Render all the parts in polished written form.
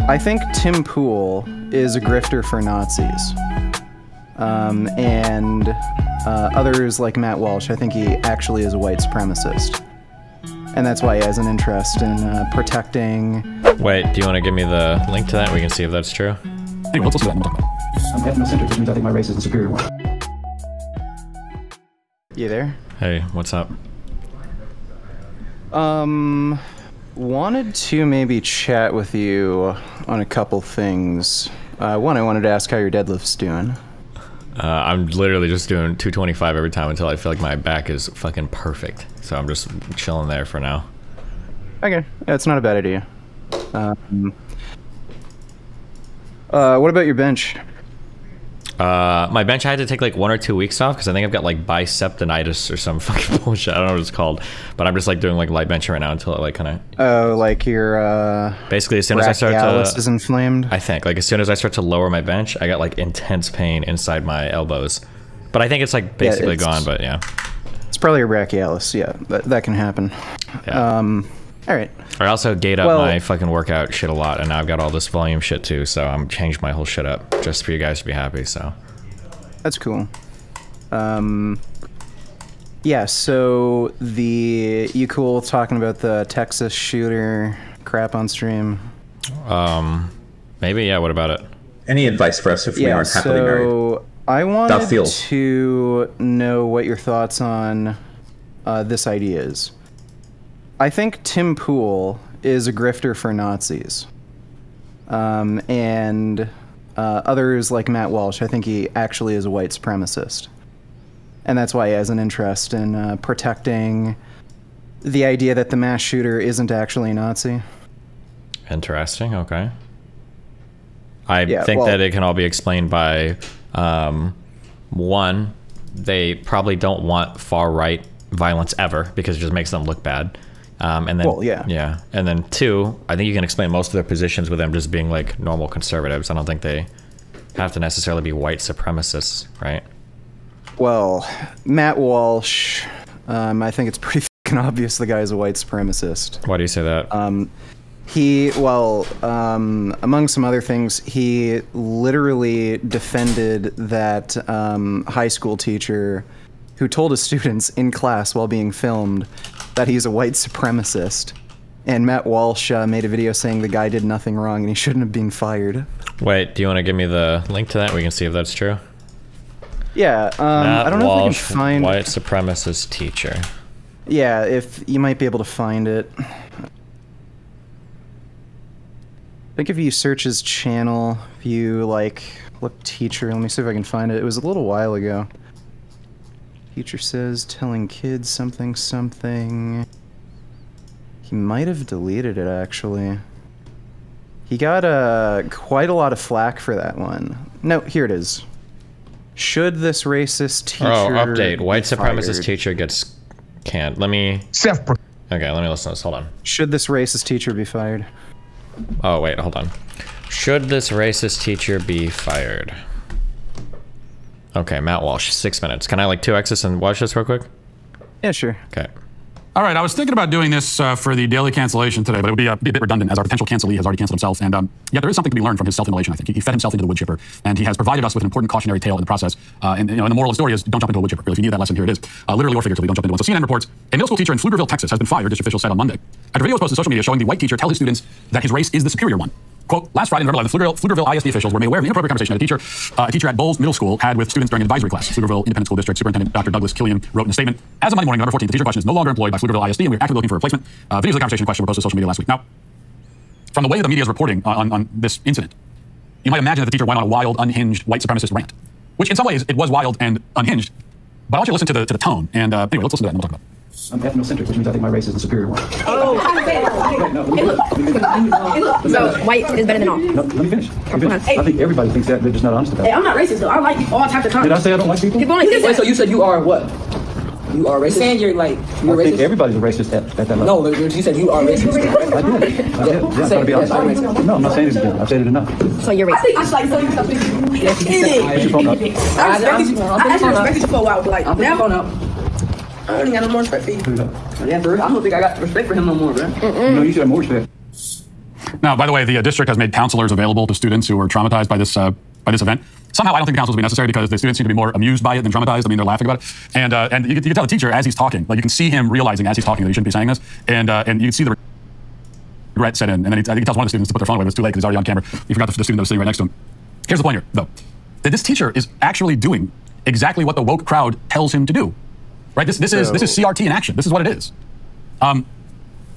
I think Tim Pool is a grifter for Nazis. And others like Matt Walsh, I think he actually is a white supremacist. And that's why he has an interest in protecting... Wait, do you want to give me the link to that? We can see if that's true. Anyway, let's listen to that and we'll talk about it. I'm ethnocentric, which means I think my race is the superior one. You there? Hey, what's up? Wanted to maybe chat with you on a couple things. One, I wanted to ask how your deadlift's doing. I'm literally just doing 225 every time until I feel like my back is fucking perfect. So I'm just chilling there for now. Okay, that's not a bad idea. What about your bench? My bench, I had to take like 1 or 2 weeks off because I think I've got like biceptinitis or some fucking bullshit. I don't know what it's called, but I'm just like doing like light benching right now until it like kind of. Oh, like your basically as soon as I start to is inflamed. I think like as soon as I start to lower my bench, I got like intense pain inside my elbows, but I think it's like basically gone. But yeah, it's probably your brachialis. Yeah, that can happen. Yeah. All right. I also gate up my fucking workout shit a lot, and now I've got all this volume shit too, so I'm changed my whole shit up just for you guys to be happy, so. That's cool. Yeah, so you cool talking about the Texas shooter crap on stream? Maybe, yeah, what about it? Any advice for us if we aren't happily married? So I wanted to know what your thoughts on this idea is. I think Tim Pool is a grifter for Nazis. And others like Matt Walsh, I think he actually is a white supremacist. And that's why he has an interest in protecting the idea that the mass shooter isn't actually a Nazi. Interesting, okay. I think that it can all be explained by, one, they probably don't want far-right violence ever because it just makes them look bad. And then, yeah. And then two, I think you can explain most of their positions with them just being like normal conservatives. I don't think they have to necessarily be white supremacists, right? Well, Matt Walsh, I think it's pretty fucking obvious the guy's a white supremacist. Why do you say that? Among some other things, he literally defended that high school teacher who told his students in class while being filmed that he's a white supremacist. And Matt Walsh made a video saying the guy did nothing wrong and he shouldn't have been fired. Wait, do you want to give me the link to that? We can see if that's true. Yeah, I don't know if I can find... white supremacist teacher. Yeah, if you might be able to find it. I think if you search his channel, if you, like, look teacher, let me see if I can find it. It was a little while ago. Teacher says telling kids something something. He might have deleted it, actually. He got quite a lot of flack for that one. No, here it is. Should this racist teacher update. White supremacist fired? Teacher gets canned. Let me... Okay, let me listen to this. Hold on. Should this racist teacher be fired? Oh, wait, hold on. Should this racist teacher be fired? Okay, Matt Walsh, 6 minutes. Can I like 2X this and watch this real quick? Yeah, sure. Okay. All right, I was thinking about doing this for the daily cancellation today, but it would be a bit redundant as our potential cancelee has already canceled himself. And yet there is something to be learned from his self-immolation, I think. He fed himself into the wood chipper, and he has provided us with an important cautionary tale in the process. And you know, and the moral of the story is don't jump into a wood chipper. Really, if you need that lesson, here it is. Literally or figuratively, don't jump into one. So CNN reports a middle school teacher in Pflugerville, Texas has been fired, district officials said on Monday, after video was posted on social media showing the white teacher tell his students that his race is the superior one. Quote, last Friday, November 11th, Pflugerville ISD officials were made aware of an inappropriate conversation that a teacher at Bowles Middle School had with students during an advisory class. Pflugerville Independent School District Superintendent Dr. Douglas Killian wrote in a statement, as of Monday morning, November 14th, the teacher in question is no longer employed by Pflugerville ISD, and we are actively looking for a replacement. Videos of the conversation in question were posted on social media last week. Now, from the way that the media is reporting on this incident, you might imagine that the teacher went on a wild, unhinged, white supremacist rant, which in some ways it was wild and unhinged, but I want you to listen to the tone, and anyway, let's listen to that and we'll talk about it. I'm ethnocentric, which means I think my race is the superior one. Oh, so white is better than all. No, let me finish. I think everybody thinks that. They're just not honest about it. Hey, I'm not racist though. I like all types of content. Did I say I don't like people? Wait, so you said you are what? You are racist? You're saying you're like, you're I racist? think everybody's a racist at that level. No, you said you are racist. I did. Yeah, I gotta be honest. No, I'm not saying it again. I've said it enough. So you're racist. I should like tell you something. I respected you for a while, but like now. I don't got no more respect for you. Yeah, bro. I don't think I got respect for him no more, bro. No, you should have more respect. Now, by the way, the district has made counselors available to students who were traumatized by this event. Somehow, I don't think the counselors will be necessary because the students seem to be more amused by it than traumatized. I mean, they're laughing about it, and you can tell the teacher as he's talking, like you can see him realizing as he's talking that he shouldn't be saying this, and you can see the regret set in, and then I think he tells one of the students to put their phone away, but it's too late because he's already on camera. He forgot the student that was sitting right next to him. Here's the point here, though, that this teacher is actually doing exactly what the woke crowd tells him to do, right? This is CRT in action. This is what it is.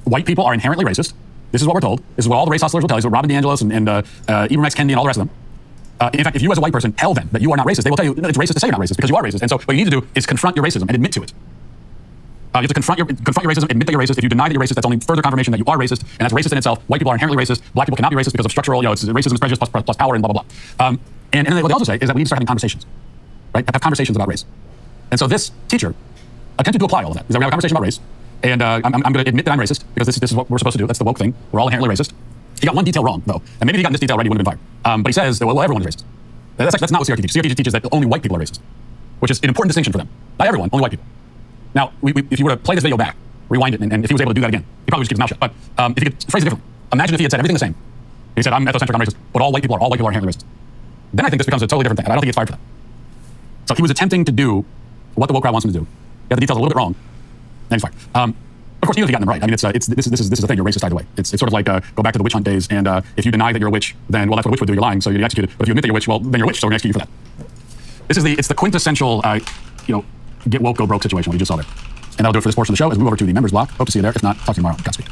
White people are inherently racist. This is what we're told. This is what all the race hustlers will tell you. So Robin DeAngelis and Ibram X. Kendi and all the rest of them. In fact, if you as a white person tell them that you are not racist, they will tell you it's racist to say you're not racist because you are racist. And so what you need to do is confront your racism and admit to it. You have to confront your racism, admit that you're racist. If you deny that you're racist, that's only further confirmation that you are racist, and that's racist in itself. White people are inherently racist. Black people cannot be racist because of structural, it's racism is prejudice plus power and blah, blah, blah. And what they also say is that we need to start having conversations, right? Have conversations about race. And so this teacher attempted to apply all of that. Is that we have a conversation about race, and I'm going to admit that I'm racist because this is what we're supposed to do. That's the woke thing. We're all inherently racist. He got one detail wrong, though. And maybe if he got this detail right, he wouldn't have been fired. But he says that, well, everyone is racist. That's not what CRT teaches. CRT teaches that only white people are racist, which is an important distinction for them. Not everyone, only white people. Now, if you were to play this video back, rewind it, and if he was able to do that again, he probably would just keep his mouth shut. But if you could phrase it differently, imagine if he had said everything the same. He said, I'm ethnocentric, I'm racist, but all white people are inherently racist. Then I think this becomes a totally different thing, and I don't think it's fired for that. So he was attempting to do what the woke crowd wants him to do. He got the details a little bit wrong, and he's fired. Of course, even if he got them right, I mean, this is the thing. You're racist either way. It's sort of like go back to the witch hunt days, and if you deny that you're a witch, then well, that's what a witch would do. You're lying, so you're executed. But if you admit that you're a witch, well, then you're a witch, so we're gonna execute you for that. It's the quintessential, get woke, go broke situation we just saw there. And that'll do it for this portion of the show. As we move over to the members block. Hope to see you there. If not, talk to you tomorrow. Godspeed.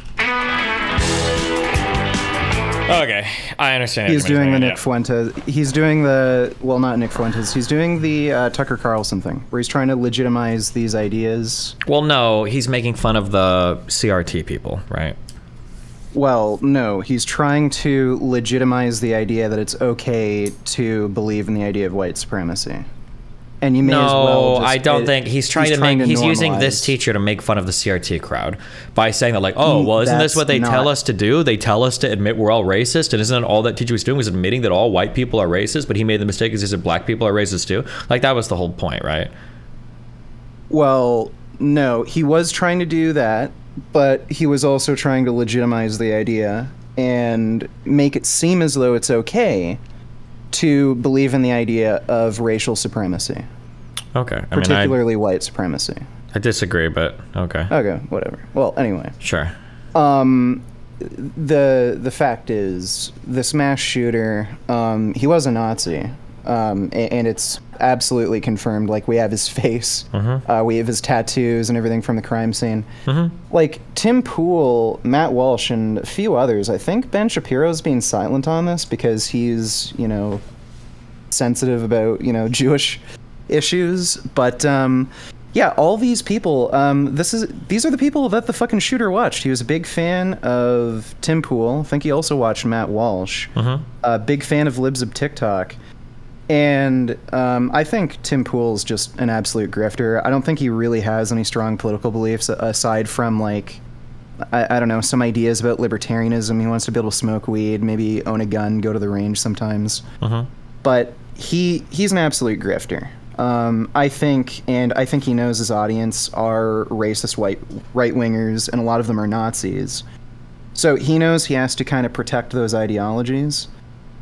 Okay, I understand. He's doing the Nick Fuentes. He's doing the, well, not Nick Fuentes. He's doing the Tucker Carlson thing, where he's trying to legitimize these ideas. Well, no, he's making fun of the CRT people, right? Well, no, he's trying to legitimize the idea that it's okay to believe in the idea of white supremacy. And you may as well just, I don't think he's trying to make. He's using this teacher to make fun of the CRT crowd by saying that, like, oh, well, isn't this what they tell us to do? They tell us to admit we're all racist, and isn't all that teacher was doing was admitting that all white people are racist? But he made the mistake because he said black people are racist too. Like that was the whole point, right? Well, no, he was trying to do that, but he was also trying to legitimize the idea and make it seem as though it's okay to believe in the idea of racial supremacy. Okay. Particularly white supremacy. I disagree, but okay. Okay, whatever. Well, anyway. Sure. The fact is, this mass shooter, he was a Nazi. And it's absolutely confirmed. Like, we have his face, we have his tattoos and everything from the crime scene. Like, Tim Pool, Matt Walsh, and a few others, I think Ben Shapiro's being silent on this because he's, sensitive about, Jewish issues. But, yeah, all these people, these are the people that the fucking shooter watched. He was a big fan of Tim Pool. I think he also watched Matt Walsh. A big fan of Libs of TikTok. And I think Tim Pool's just an absolute grifter. I don't think he really has any strong political beliefs aside from, like, I don't know, some ideas about libertarianism. He wants to be able to smoke weed, maybe own a gun, go to the range sometimes. But he's an absolute grifter. I think he knows his audience are racist right-wingers, and a lot of them are Nazis. So he knows he has to kind of protect those ideologies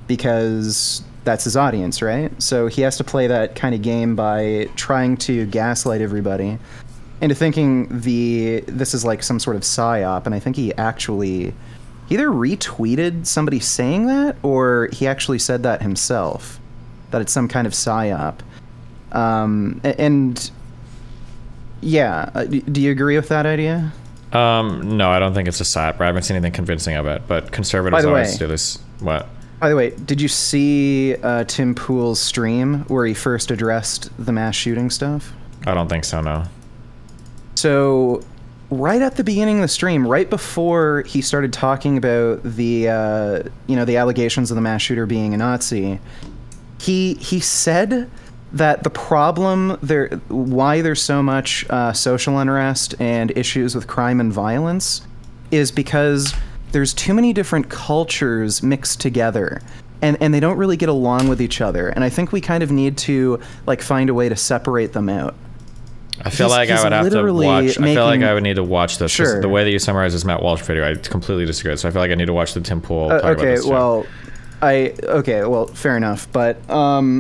because that's his audience, right? So he has to play that kind of game by trying to gaslight everybody into thinking this is like some sort of psyop, and I think he actually either retweeted somebody saying that, or he actually said that himself, that it's some kind of psyop. And yeah, do you agree with that idea? No, I don't think it's a psyop. I haven't seen anything convincing of it, but conservatives always do this. What? By the way, did you see Tim Pool's stream where he first addressed the mass shooting stuff? I don't think so, no. So, right at the beginning of the stream, right before he started talking about the allegations of the mass shooter being a Nazi, he said that the problem why there's so much social unrest and issues with crime and violence is because there's too many different cultures mixed together, and they don't really get along with each other. And I think we kind of need to, like, find a way to separate them out. I feel like I would have to watch. I feel like I would need to watch this. Sure. The way that you summarize this Matt Walsh video, I completely disagree. So I feel like I need to watch the Tim Pool. Talk about this well, fair enough. But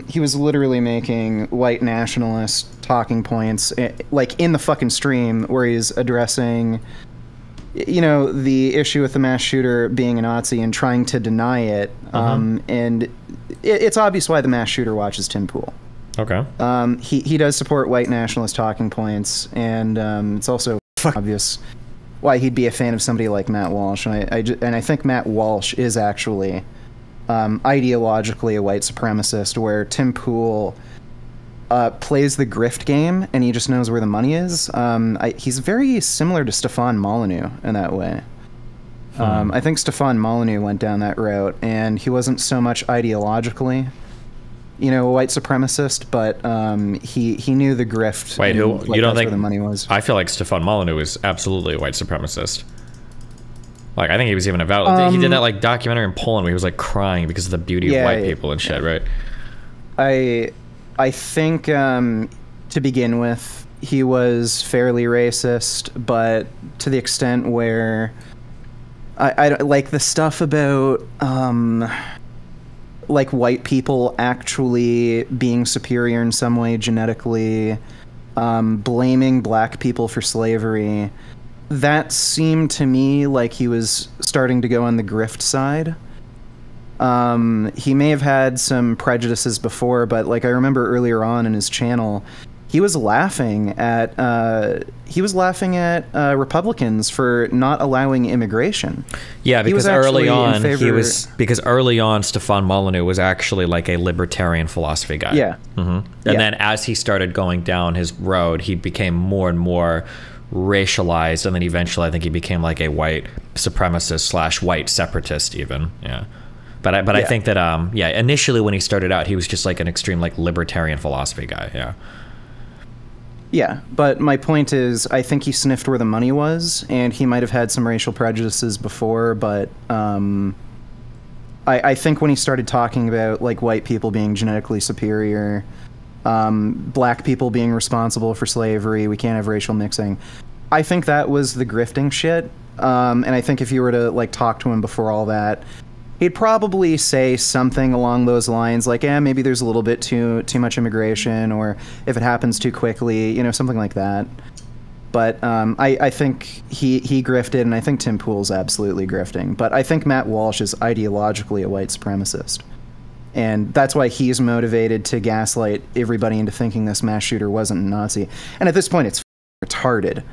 he was literally making white nationalist talking points, like in the fucking stream, where he's addressing, you know, the issue with the mass shooter being a Nazi and trying to deny it. And it's obvious why the mass shooter watches Tim Pool. Okay. He does support white nationalist talking points, and it's also obvious why he'd be a fan of somebody like Matt Walsh. And I think Matt Walsh is actually ideologically a white supremacist, where Tim Pool plays the grift game and he just knows where the money is. He's very similar to Stefan Molyneux in that way. I think Stefan Molyneux went down that route, and he wasn't so much ideologically, you know, a white supremacist, but he knew the grift. Wait, who? You don't think where the money was? I feel like Stefan Molyneux is absolutely a white supremacist. Like, I think he was even about. He did that like documentary in Poland where he was like crying because of the beauty of white people and shit, right? I think to begin with, he was fairly racist, but to the extent where I like the stuff about like white people actually being superior in some way genetically, blaming black people for slavery. That seemed to me like he was starting to go on the grift side. He may have had some prejudices before, but like I remember earlier on in his channel, he was laughing at Republicans for not allowing immigration. Yeah, because early on Stefan Molyneux was actually like a libertarian philosophy guy. Yeah. And then as he started going down his road, he became more and more racialized, and then eventually I think he became like a white supremacist / white separatist even. Yeah. But I think that initially when he started out, he was just like an extreme like libertarian philosophy guy. Yeah. Yeah, but my point is, I think he sniffed where the money was, and he might have had some racial prejudices before, but I think when he started talking about like white people being genetically superior, black people being responsible for slavery, we can't have racial mixing, I think that was the grifting shit. And I think if you were to like talk to him before all that, he'd probably say something along those lines, like, maybe there's a little bit too much immigration, or if it happens too quickly, you know, something like that. But I think he grifted, and I think Tim Pool's absolutely grifting. But I think Matt Walsh is ideologically a white supremacist. And that's why he's motivated to gaslight everybody into thinking this mass shooter wasn't a Nazi. And at this point, it's retarded.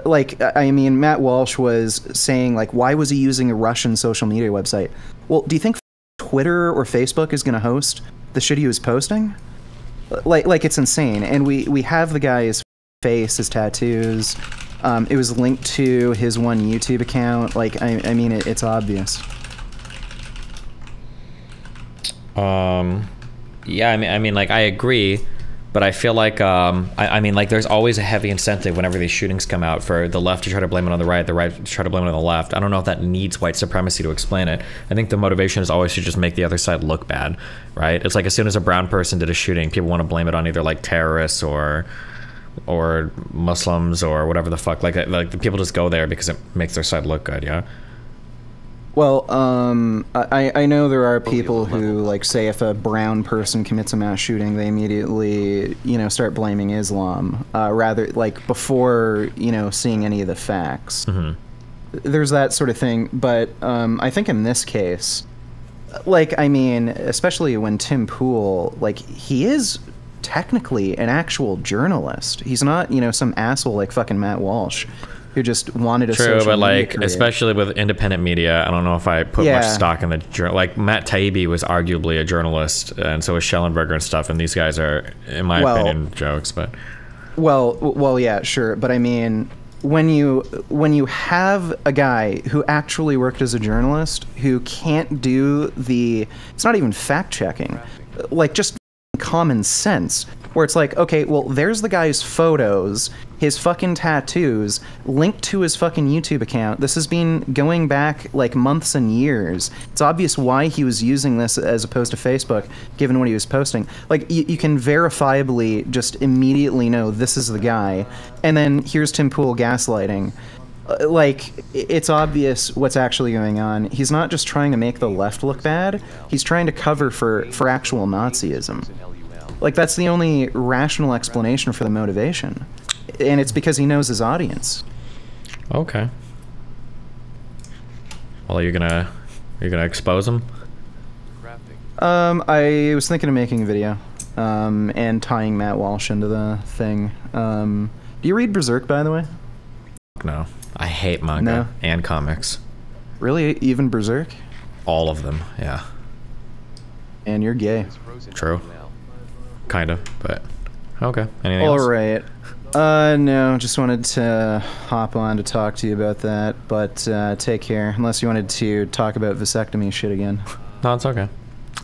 Like, I mean, Matt Walsh was saying, like, why was he using a Russian social media website? Well, do you think Twitter or Facebook is going to host the shit he was posting? Like it's insane. And we have the guy's face, his tattoos. It was linked to his one YouTube account. Like, I mean, it's obvious. Yeah, I mean, like, I agree. But I feel like, I mean, like, there's always a heavy incentive whenever these shootings come out for the left to try to blame it on the right to try to blame it on the left. I don't know if that needs white supremacy to explain it. I think the motivation is always to just make the other side look bad, right? It's like as soon as a brown person did a shooting, people want to blame it on either, like, terrorists or Muslims or whatever the fuck. Like the people just go there because it makes their side look good, yeah? Well, I know there are people who, like, say if a brown person commits a mass shooting, they immediately, you know, start blaming Islam, rather, like, before, you know, seeing any of the facts. There's that sort of thing, but I think in this case, like, I mean, especially when Tim Pool, like, he is technically an actual journalist. He's not, you know, some asshole like fucking Matt Walsh, who just wanted a True, but like, career. especially with independent media, I don't know if I put much stock in the journal. Like, Matt Taibbi was arguably a journalist, and so was Schellenberger and stuff, and these guys are, in my opinion, jokes, but... Well, yeah, sure, but I mean, when you have a guy who actually worked as a journalist, who can't do it's not even fact-checking, like, just common sense, where it's like, okay, well, there's the guy's photos, his fucking tattoos, linked to his fucking YouTube account. This has been going back, like, months and years. It's obvious why he was using this as opposed to Facebook, given what he was posting. Like, you can verifiably just immediately know this is the guy, and then here's Tim Pool gaslighting. Like, it's obvious what's actually going on. He's not just trying to make the left look bad, he's trying to cover for actual Nazism. Like, that's the only rational explanation for the motivation. And it's because he knows his audience. Okay. Well, you're gonna expose him? I was thinking of making a video, and tying Matt Walsh into the thing. Do you read Berserk, by the way? No. I hate manga and comics. Really? Even Berserk? All of them, yeah. And you're gay. True. Kind of, but okay. Anything else? All right. No, just wanted to hop on to talk to you about that, but take care. Unless you wanted to talk about vasectomy shit again. No, it's okay.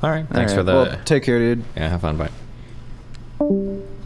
All right. Thanks for the... Well, take care, dude. Yeah, have fun. Bye.